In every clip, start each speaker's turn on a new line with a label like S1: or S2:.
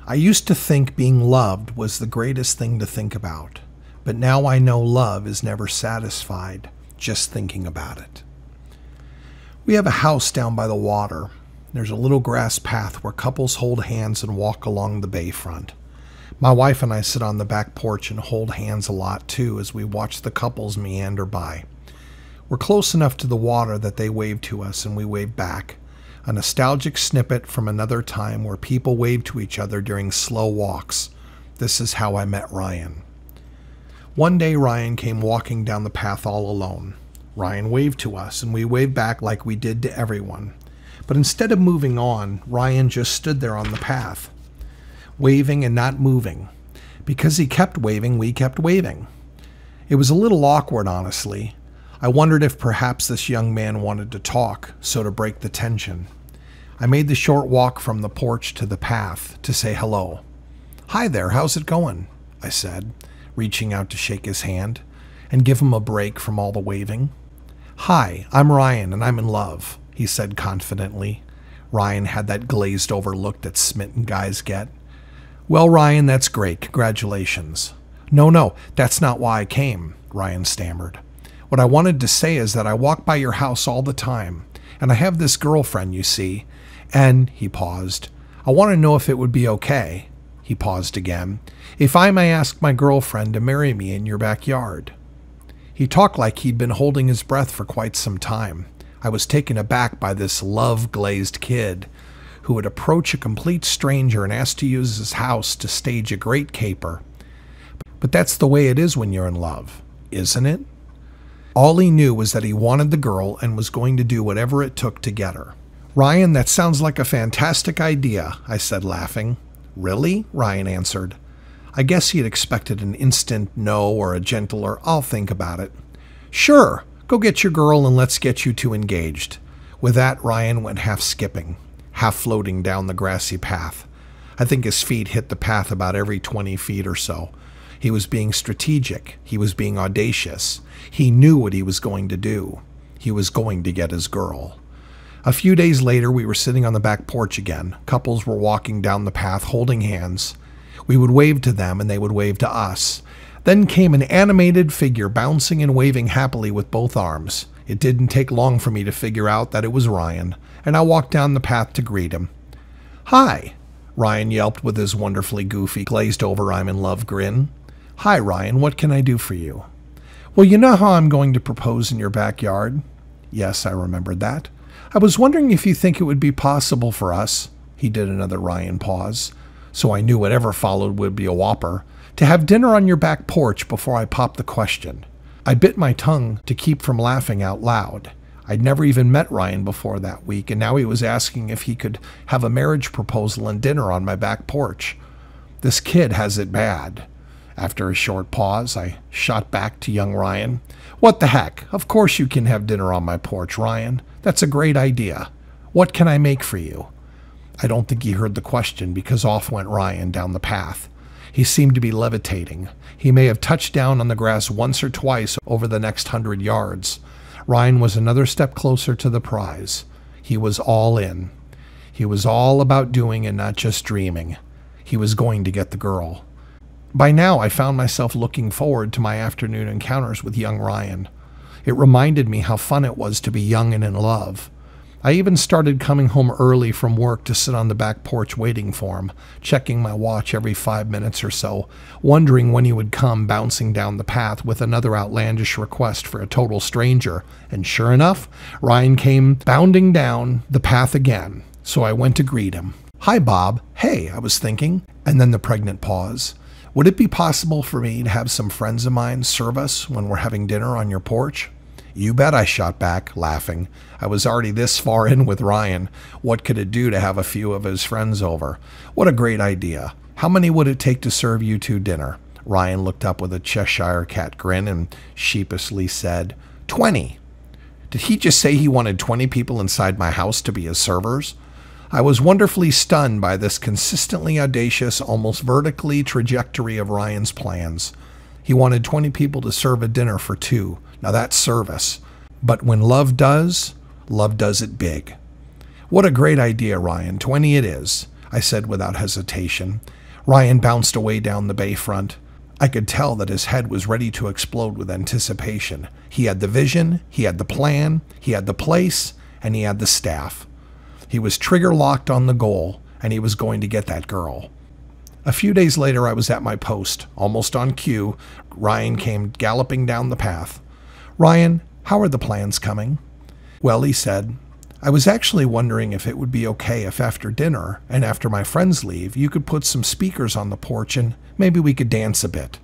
S1: I used to think being loved was the greatest thing to think about, but now I know love is never satisfied just thinking about it. We have a house down by the water. There's a little grass path where couples hold hands and walk along the bayfront. My wife and I sit on the back porch and hold hands a lot too as we watch the couples meander by. We're close enough to the water that they wave to us and we wave back. A nostalgic snippet from another time where people wave to each other during slow walks. This is how I met Ryan. One day Ryan came walking down the path all alone. Ryan waved to us and we waved back like we did to everyone. But instead of moving on, Ryan just stood there on the path, waving and not moving. Because he kept waving, we kept waving. It was a little awkward, honestly. I wondered if perhaps this young man wanted to talk, so to break the tension. I made the short walk from the porch to the path to say hello. "Hi there, how's it going?" I said, reaching out to shake his hand and give him a break from all the waving. "Hi, I'm Ryan and I'm in love," he said confidently. Ryan had that glazed over look that smitten guys get. "Well, Ryan, that's great. Congratulations." No, that's not why I came," Ryan stammered. "What I wanted to say is that I walk by your house all the time, and I have this girlfriend, you see, and," he paused, "I want to know if it would be okay," he paused again, "if I may ask my girlfriend to marry me in your backyard." He talked like he'd been holding his breath for quite some time. I was taken aback by this love-glazed kid who would approach a complete stranger and ask to use his house to stage a great caper. But that's the way it is when you're in love, isn't it? All he knew was that he wanted the girl and was going to do whatever it took to get her. "Ryan, that sounds like a fantastic idea," I said, laughing. "Really?" Ryan answered. I guess he had expected an instant no or a gentler "I'll think about it." "Sure, go get your girl and let's get you two engaged." With that, Ryan went half skipping, half floating down the grassy path. I think his feet hit the path about every 20 feet or so. He was being strategic. He was being audacious. He knew what he was going to do. He was going to get his girl. A few days later, we were sitting on the back porch again. Couples were walking down the path holding hands. We would wave to them and they would wave to us. Then came an animated figure bouncing and waving happily with both arms. It didn't take long for me to figure out that it was Ryan, and I walked down the path to greet him. "Hi," Ryan yelped with his wonderfully goofy, glazed-over I'm-in-love grin. "Hi, Ryan, what can I do for you?" "Well, you know how I'm going to propose in your backyard?" Yes, I remembered that. "I was wondering if you think it would be possible for us," he did another Ryan pause, so I knew whatever followed would be a whopper, "to have dinner on your back porch before I popped the question." I bit my tongue to keep from laughing out loud. I'd never even met Ryan before that week, and now he was asking if he could have a marriage proposal and dinner on my back porch. This kid has it bad. After a short pause, I shot back to young Ryan. "What the heck? Of course you can have dinner on my porch, Ryan. That's a great idea. What can I make for you?" I don't think he heard the question because off went Ryan down the path. He seemed to be levitating. He may have touched down on the grass once or twice over the next 100 yards. Ryan was another step closer to the prize. He was all in. He was all about doing and not just dreaming. He was going to get the girl. By now, I found myself looking forward to my afternoon encounters with young Ryan. It reminded me how fun it was to be young and in love. I even started coming home early from work to sit on the back porch waiting for him, checking my watch every 5 minutes or so, wondering when he would come bouncing down the path with another outlandish request for a total stranger. And sure enough, Ryan came bounding down the path again, so I went to greet him. "Hi, Bob. Hey, I was thinking," and then the pregnant pause. "Would it be possible for me to have some friends of mine serve us when we're having dinner on your porch?" "You bet," I shot back, laughing. I was already this far in with Ryan. What could it do to have a few of his friends over? What a great idea. How many would it take to serve you two dinner? Ryan looked up with a Cheshire cat grin and sheepishly said, 20. Did he just say he wanted 20 people inside my house to be his servers? I was wonderfully stunned by this consistently audacious, almost vertically trajectory of Ryan's plans. He wanted 20 people to serve a dinner for two. Now that's service. But when love does it big. What a great idea, Ryan. 20 it is. I said without hesitation. Ryan bounced away down the bayfront. I could tell that his head was ready to explode with anticipation. He had the vision, he had the plan, he had the place, and he had the staff. He was trigger locked on the goal, and he was going to get that girl. A few days later, I was at my post. Almost on cue, Ryan came galloping down the path. "Ryan, how are the plans coming?" "Well," he said, "I was actually wondering if it would be okay if after dinner and after my friends leave, you could put some speakers on the porch and maybe we could dance a bit."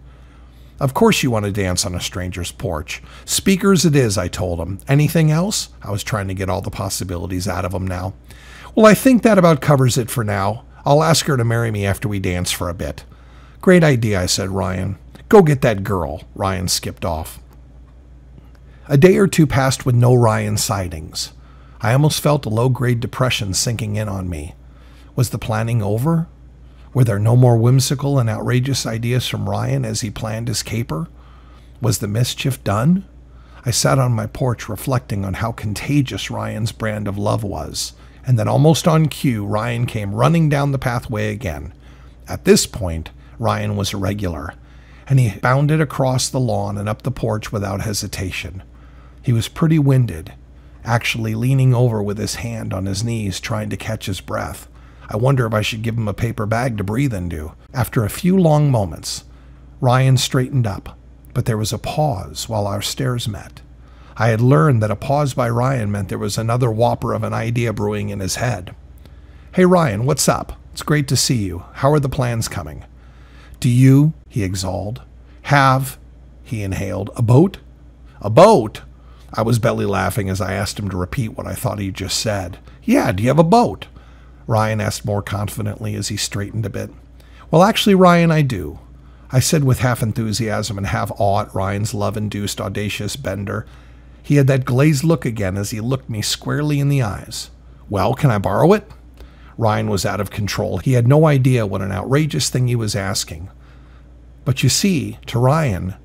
S1: "Of course you want to dance on a stranger's porch. Speakers it is," I told him. "Anything else?" I was trying to get all the possibilities out of him now. "Well, I think that about covers it for now. I'll ask her to marry me after we dance for a bit." "Great idea," I said, Ryan. "Go get that girl." Ryan skipped off. A day or two passed with no Ryan sightings. I almost felt a low-grade depression sinking in on me. Was the planning over? Were there no more whimsical and outrageous ideas from Ryan as he planned his caper? Was the mischief done? I sat on my porch reflecting on how contagious Ryan's brand of love was, and then almost on cue, Ryan came running down the pathway again. At this point, Ryan was a regular, and he bounded across the lawn and up the porch without hesitation. He was pretty winded, actually leaning over with his hand on his knees trying to catch his breath. I wonder if I should give him a paper bag to breathe into. After a few long moments, Ryan straightened up, but there was a pause while our stares met. I had learned that a pause by Ryan meant there was another whopper of an idea brewing in his head. "Hey Ryan, what's up? It's great to see you. How are the plans coming?" "Do you," he exhaled, "have," he inhaled, "a boat?" "A boat?" I was belly laughing as I asked him to repeat what I thought he just said. "Yeah, do you have a boat?" Ryan asked more confidently as he straightened a bit. "Well, actually, Ryan, I do," I said with half enthusiasm and half awe at Ryan's love-induced audacious bender. He had that glazed look again as he looked me squarely in the eyes. "Well, can I borrow it?" Ryan was out of control. He had no idea what an outrageous thing he was asking. But you see, to Ryan,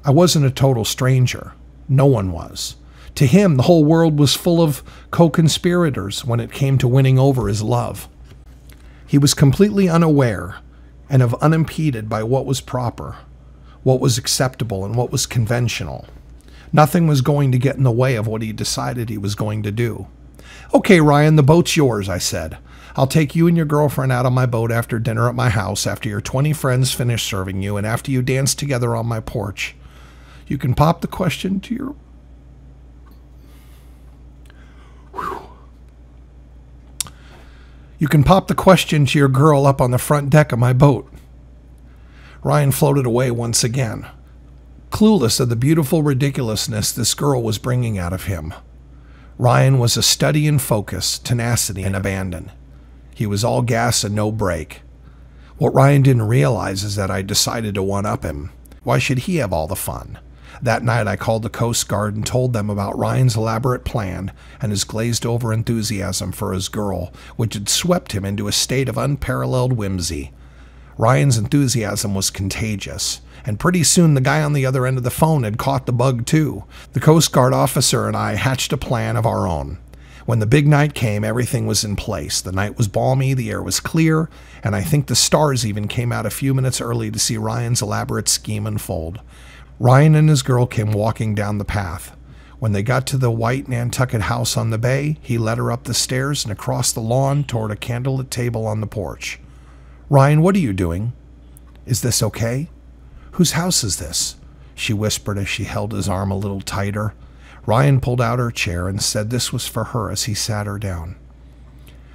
S1: I wasn't a total stranger. No one was. To him, the whole world was full of co-conspirators when it came to winning over his love. He was completely unaware and unimpeded by what was proper, what was acceptable, and what was conventional. Nothing was going to get in the way of what he decided he was going to do. "Okay, Ryan, the boat's yours," I said. "I'll take you and your girlfriend out on my boat after dinner at my house, after your 20 friends finish serving you, and after you dance together on my porch. You can pop the question to your..." "You can pop the question to your girl up on the front deck of my boat." Ryan floated away once again, clueless of the beautiful ridiculousness this girl was bringing out of him. Ryan was a study in focus, tenacity, and abandon. He was all gas and no brake. What Ryan didn't realize is that I decided to one-up him. Why should he have all the fun? That night I called the Coast Guard and told them about Ryan's elaborate plan and his glazed-over enthusiasm for his girl, which had swept him into a state of unparalleled whimsy. Ryan's enthusiasm was contagious, and pretty soon the guy on the other end of the phone had caught the bug too. The Coast Guard officer and I hatched a plan of our own. When the big night came, everything was in place. The night was balmy, the air was clear, and I think the stars even came out a few minutes early to see Ryan's elaborate scheme unfold. Ryan and his girl came walking down the path. When they got to the white Nantucket house on the bay, he led her up the stairs and across the lawn toward a candlelit table on the porch. "Ryan, what are you doing?" "Is this okay?" "Whose house is this?" she whispered as she held his arm a little tighter. Ryan pulled out her chair and said this was for her as he sat her down.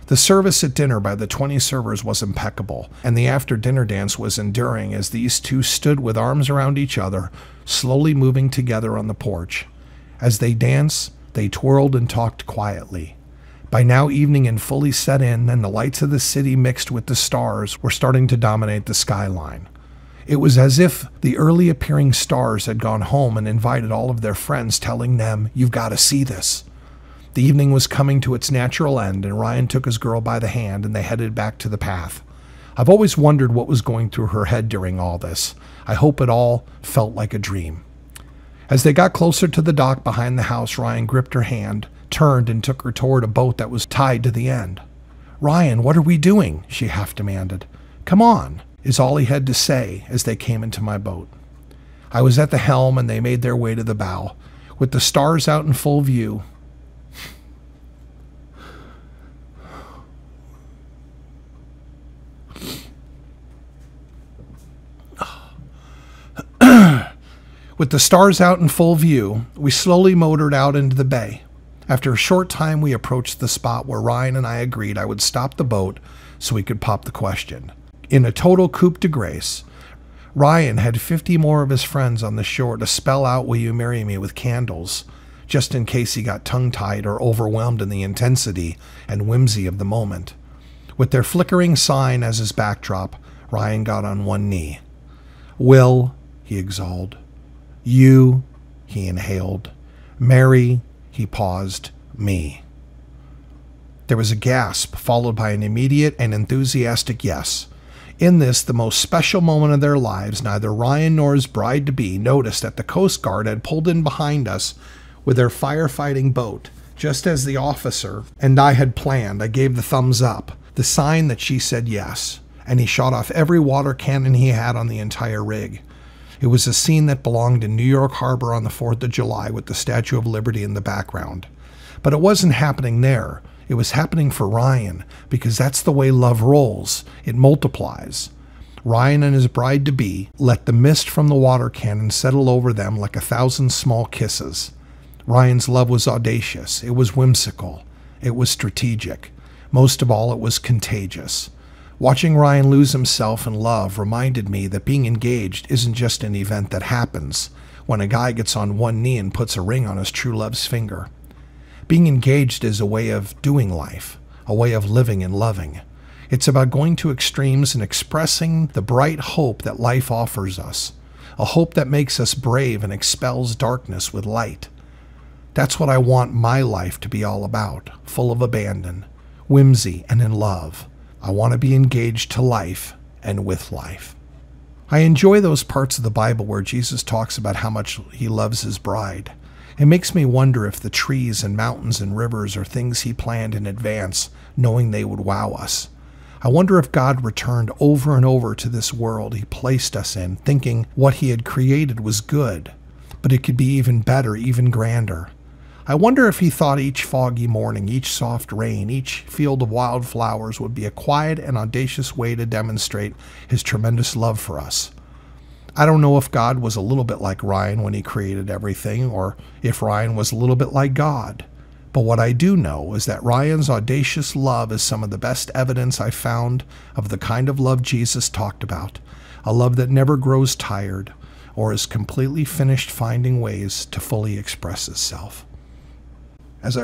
S1: The service at dinner by the 20 servers was impeccable, and the after-dinner dance was enduring as these two stood with arms around each other, slowly moving together on the porch. As they danced, they twirled and talked quietly. By now evening had fully set in, and the lights of the city mixed with the stars were starting to dominate the skyline. It was as if the early appearing stars had gone home and invited all of their friends, telling them, "You've got to see this." The evening was coming to its natural end, and Ryan took his girl by the hand and they headed back to the path. I've always wondered what was going through her head during all this. I hope it all felt like a dream. As they got closer to the dock behind the house, Ryan gripped her hand, turned, and took her toward a boat that was tied to the end. "Ryan, what are we doing?" she half demanded. "Come on," is all he had to say as they came into my boat. I was at the helm and they made their way to the bow. With the stars out in full view, we slowly motored out into the bay. After a short time, we approached the spot where Ryan and I agreed I would stop the boat so we could pop the question. In a total coup de grace, Ryan had 50 more of his friends on the shore to spell out "Will you marry me?" with candles, just in case he got tongue-tied or overwhelmed in the intensity and whimsy of the moment. With their flickering sign as his backdrop, Ryan got on one knee. "Will," he exhaled. "You," he inhaled. "Marry," he paused, "me." There was a gasp, followed by an immediate and enthusiastic yes. In this, the most special moment of their lives, neither Ryan nor his bride-to-be noticed that the Coast Guard had pulled in behind us with their firefighting boat. Just as the officer and I had planned, I gave the thumbs up, the sign that she said yes, and he shot off every water cannon he had on the entire rig. It was a scene that belonged in New York Harbor on the 4th of July with the Statue of Liberty in the background. But it wasn't happening there. It was happening for Ryan, because that's the way love rolls. It multiplies. Ryan and his bride-to-be let the mist from the water cannon settle over them like 1,000 small kisses. Ryan's love was audacious. It was whimsical. It was strategic. Most of all, it was contagious. Watching Ryan lose himself in love reminded me that being engaged isn't just an event that happens when a guy gets on one knee and puts a ring on his true love's finger. Being engaged is a way of doing life, a way of living and loving. It's about going to extremes and expressing the bright hope that life offers us, a hope that makes us brave and expels darkness with light. That's what I want my life to be all about, full of abandon, whimsy, and in love. I want to be engaged to life and with life. I enjoy those parts of the Bible where Jesus talks about how much he loves his bride. It makes me wonder if the trees and mountains and rivers are things he planned in advance, knowing they would wow us. I wonder if God returned over and over to this world he placed us in, thinking what he had created was good, but it could be even better, even grander. I wonder if he thought each foggy morning, each soft rain, each field of wildflowers would be a quiet and audacious way to demonstrate his tremendous love for us. I don't know if God was a little bit like Ryan when he created everything, or if Ryan was a little bit like God. But what I do know is that Ryan's audacious love is some of the best evidence I found of the kind of love Jesus talked about, a love that never grows tired or is completely finished finding ways to fully express itself. As I